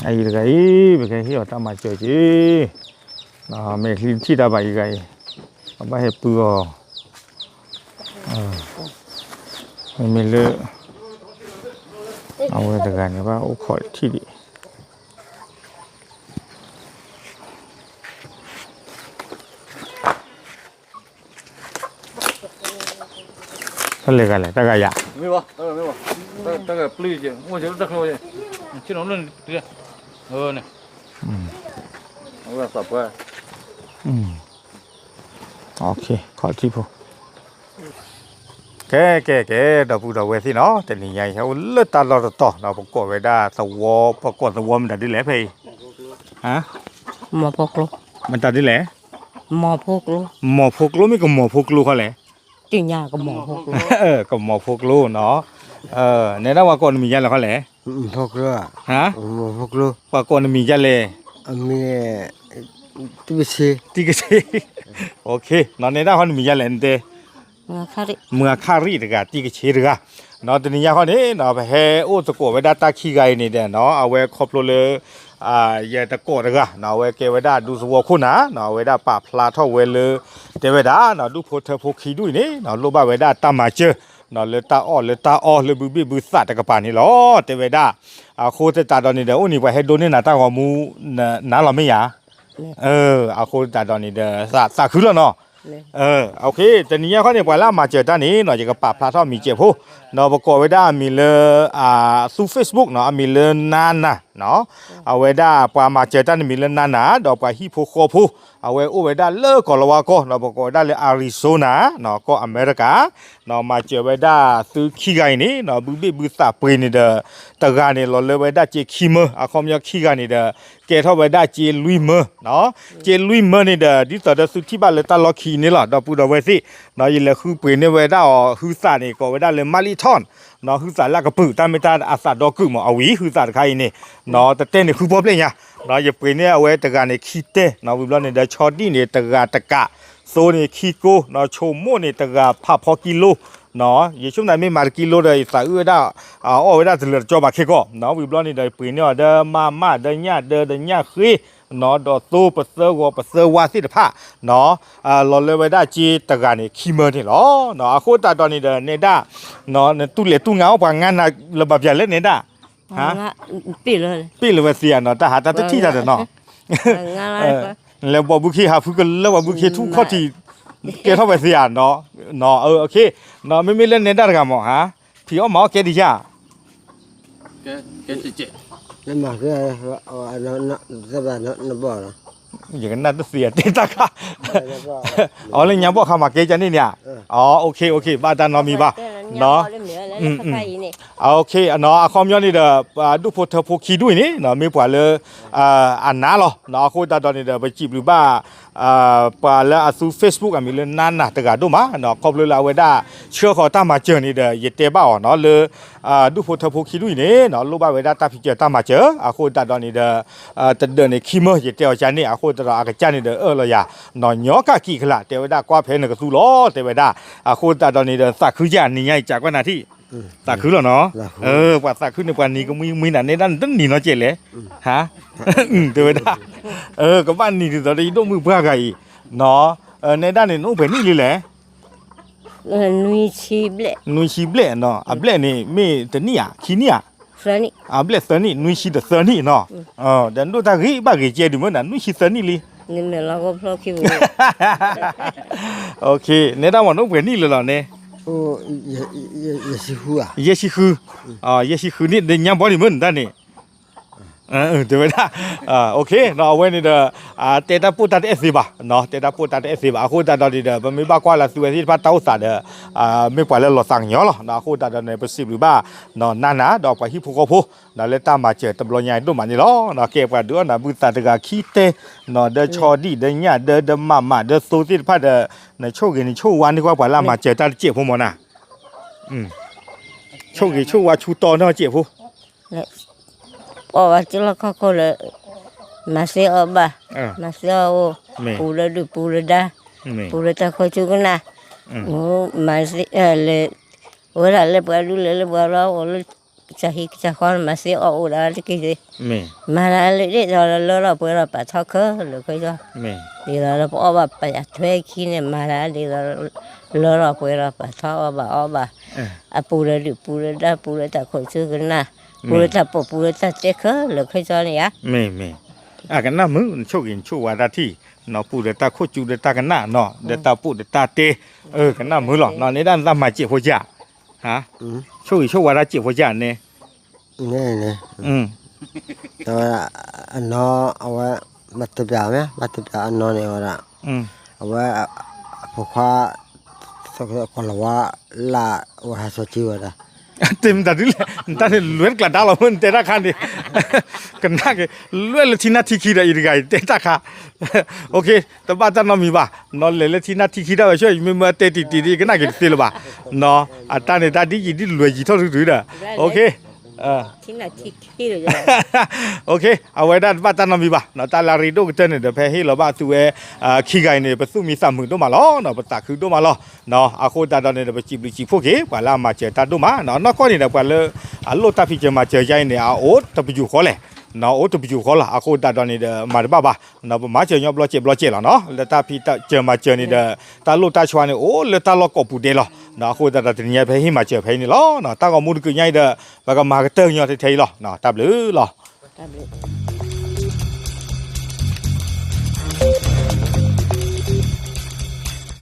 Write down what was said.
ai gai be kai hi ta ma che ji na me chi da ba gai ba he pu me le awe da ga ne ba o kho chi di le ga le ta ga ya没有，大概不理解，我就是这口的，这种人对，呢，我啥不爱，โอเคขอที่พูแกดอกพูดเอาไว้สิเนาะแต่นี่ใหญ่เขาเลือดตาเราต่อเราประกอบไว้ได้สวอประกอบสวอมันตัดได้แหละพี่ฮะ หมอพกลู มันตัดได้แหละ หมอพกลู หมอพกลูไม่ก็หมอพกลูเขาแหละ จริงยาก็หมอพกลู ก็หมอพกลูเนาะในนั้นว่าก่อนมียันแล้วเขาแหละ พกลูฮะ พกลู ว่าก่อนมียันเลย มีที่กระชี โอเคเนาะในนั้นเขามียันเลยเต้ เมื่อคาริ เมื่อคารีตกะตีกะเชตกะเนาะตอนนี้ยาเขานี่เนาะไปเฮโอตะโกไว้ดาตาขี้ไก่นี่เด้เนาะเอาไว้ครอบโลเลยยาตะโกตะกะเนาะไว้เกไว้ดาดูสวอคุณนะเนาะไว้ดาปะพลาท่อเวลเตไว้ดาเนาะดูโพเธอโพขี้ด้วยนี่เนาะโลบะไว้ดาตามาเจอเนาะเลตาอ้อเลยบึสัตตะกะปานี่หรอเตไว้ดาโคตะตาตอนนี้เด้อโอ้นี่ไว้ให้โดนนี่น่ะตาหัวมูน้าเราไม่ยาโคตะตอนนี้เด้อสะคือแล้วเนาะโอเคแต่นี้เขาเนี่ยปล่อยล่ามาเจอด้านนี้เนาะจะกับปะพลาท่อมีเจ็บผู้เนาะประกอบไว้ได้มีเลยสู่ Facebook เนาะมีเลยนานนะเนาะเอาไว้ได้ปล่อยมาเจอด้านมีเลยนานนะดอกปลาฮิปโปโคผู้เอาไว้โอ้ไว้ได้เลิกก่อนละว่าก็เนาะประกอบได้เลยอาริโซนาเนาะก็อเมริกาเนาะมาเจอไว้ได้ซื้อขี้ไก่นี่เนาะบึสาปรีนี่เด้อตะการนี่เราเลยไว้ได้เจขี้มือคอมยาขี้ไก่นี่เด้อแกเท่าไว้ได้เจลุยมือเนาะเจลุยมือนี่เด้อดิต่อเด้อสุดที่บ้านเลยตาล็อกขี้นี่ล่ะดอกปูดอกไว้สิเนาะยินเลยคือปืนนี่ไว้ได้ฮือซานี่ก็ไว้ได้เลยมาริทอนเนาะฮือซาละกระปือตามไม่ตาอาซาดอกกึหมอเอาวีฮือซาใครนี่เนาะแต่เต้นนี่คือบ่เปล่าเนี่ยเนาะอย่าปืนนี่เอาไว้ตะการนี่ขี้เต้เนาะวิบลอนนี่เด้อชอดนี่นี่ตะกาตะกะโซนี่ขี้โกเนาะโชโมนี่ตะกาพะพอกิโลเนาะยิ่งช่วงนั้นไม่มากิโลเลยสายเอื้อได้เอาไว้ได้จะเหลือจอบาเคก็เนาะวิบลอนนี่เด้อปืนเนี่ยเด้อมาเด้อญาเด้อญาคุยเนาะดอตู้ปะเซอร์ปะเซอร์วาสิทธะเนาะเราเลยไว้ได้จีตะการนี่ขี้เมอนี่หรอเนาะโคตรตอนนี้เด้อเนด้าเนาะตู้เหล็กตู้เงาปางงานน่ะระบบใหญ่เล่นเนด้าฮะปีเลยเสียเนาะแต่หาแต่ที่ได้เนาะแล้วบ่บุคีหาฝึกแล้วบ่บุคีทุกข้อที่เกเท่าไปเสียเนาะโอเคเนาะไม่เล่นเนด้ากันหมอฮะพี่เอาหมอแกดิจ้าแกเจ๊แล้วมาคือสบายนบ่ล่ะอย่างนั้นน่ะเสียติตะค่ะอ๋อแล้วยังบ่เข้ามาเกจันนี่เนี่ยโอเคบ้านตาเนาะมีบ่เนาะโอเคเนาะคอมยอนี่เด้อดูโพเธอโพคีด้วยนี่เนาะมีปว่าเลยอันนาเหรอเนาะโคตาตอนนี้เด้อไปจีบหรือบ่าปว่าแล้วสู่ Facebook มีเลยนานน่ะตะกะดูมาเนาะขอบเลยลาเวดาเชื่อเขาตามมาเจอนี่เด้อเยเตบ่เนาะเลยดูโพเธอโพคีด้วยนี่เนาะลูบ่าเวดาตาพิเจตามมาเจอโคตาตอนนี้เด้อตะเดินในคีเมอเยเตอจันนี่โคตาอากะจันนี่เด้อละยาเนาะญอกะกี่ขละเตเวดากว่าเพนก็สู้ล้อเตเวดาโคตาตอนนี้เด้อสักคือญานี่ใหญ่จากว่านาที่สักคือแล้วเนาะกว่าสักคือในวันนี้ก็มีน่ะในนั้นนี่เนาะเจเลยฮะเตเวดาก็บ้านนี่ตอนนี้ต้องมือเพื่อไกเนาะในด้านนี้นู้นเป็นนี่เลยแหละนุยชีเบลเนาะเบลนี่มีแต่นี่อ่ะขี้นี่อ่ะสนี่เบลสนี่นุยชีเดสนี่เนาะเดี๋ยวดูตากีบ้ากีเจดูเหมือนน่ะนุยชีสนี่ลิเนี่ยเราก็พลอคิวโอเคในด้านว่านู้นเป็นนี่เลยเหรอเนี่ยโอ้ยสิฮู้อ่ะเยชิคือนี่เดี๋ยวยังบ่ได้เหมือนด้านนี้เดี๋ยวนะโอเคเนาะวันนี้เด้อเตตาปูตาเอสซีบะเนาะเตตาปูตาเอสซีบะအခုตาตอนนี้เด้อไม่บ้ากว่าละสุเวที่พาเต้าสาเด้อไม่ปล่อยแล้วหลอสั่งเหรอเนาะအခုตาตอนนี้เป็นสิบหรือบ้าเนาะนานาดอกไปฮิปโปโคโพเนาะเลตามาเจอตำรวจใหญ่ดูมันนี่หรอเนาะเก็บกันด้วยนะบุตรตะกะขี้เตเนาะเด้อชอดีเด้อญาเด้อมาเด้อโซที่พาเด้อในโชคกินโชควันที่ว่าปล่อยละมาเจอตาเจ็บพวกมันน่ะโชคว่าชูตอเนาะเจ็บพวกว่าจะละเขาเลยมาเสียบ่มาเสียโอปูเลยดาตาเขาจุกันนะมาเสียเลยเวลาเลยปลาดูเลยปลาเราเลย hi cha con mà sẽ ở đó cái gì မင်း mà là để rồi bữa rồi bà thao khớ rồi cái đó မင်း đi rồi bỏ bà bà thuê khi này mà là đi rồi bữa rồi bà thao bà bù ra ta khỏi chưa cái na bù ra ta chết khớ rồi cái cho này á မင်းကနမချုပ်ရင်ချုပ်ဝါဒတိနော်ပူတဲ့တာခုတ်ကျူတဲ့တာကနနော်တဲ့တာပုတဲ့တာတေကနမလောနော်နေတန်းသမှာကြည့်ဖို့ကြဟာချုပ်ဝါဒကြည့်ဖို့ကြနဲ nè nè อืม rồi nó ở mặt tập giả nhá mặt tập giả nó này rồi อืม ở phụ khoa sau khi còn là ở số chiều rồi เต็มตาดิเลยตาเนี่ยล้วนกระดาษเรามันเตะตาคันดิกันนักล้วนเลยที่นาทีคีได้อีกไงเตะตาค่ะโอเคแต่บ้านจะนอนมีป่ะนอนเลยที่นาทีคีได้ช่วยมีเมื่อเตะตีกันนักกินตีหรือป่ะเนาะตาเนี่ยตาดีกี่ที่รวยกี่เท่าถือเด้อโอเคที่ไหนที่เลย โอเคเอาไว้ด้านบ้านจะนอนมีป่ะเนาะตาลารีโดก็เจอเนี่ยเดี๋ยวแพ้ให้เราบ้านตัวขี้ไก่เนี่ยประตูมีสามหมื่นตัวมาล้อเนาะประตาคือตัวมาล้อเนาะอาโคตาตอนเนี่ยเดี๋ยวไปจีบพวกเก๋กว่าละมาเจอตาตัวมาเนาะนอกข้อนี่เดี๋ยวกว่าเลยโลตาพิจมาเจอใจเนี่ยโอ๊ตตะไปอยู่ขอเลยเนาะโอ๊ตตะไปอยู่ขอละอาโคตาตอนนี้เดี๋ยวมาบ้าบ้าเนาะมาเจอยอมบล็อกเจ็บละเนาะแล้วตาพิเจอมาเจอนี่เดี๋ยวตาโลตาชวนเนี่ยโอ้แล้วตาล็อกกบปูเดลเนาะอาโคตาตอนนี้ไปให้มาเจอไปนี่ล้อเนาะตาก็มุดคือใหญ่เด้อแล้วก็มากระเตื้องยอดเทยล้อเนาะตาบลือล้อ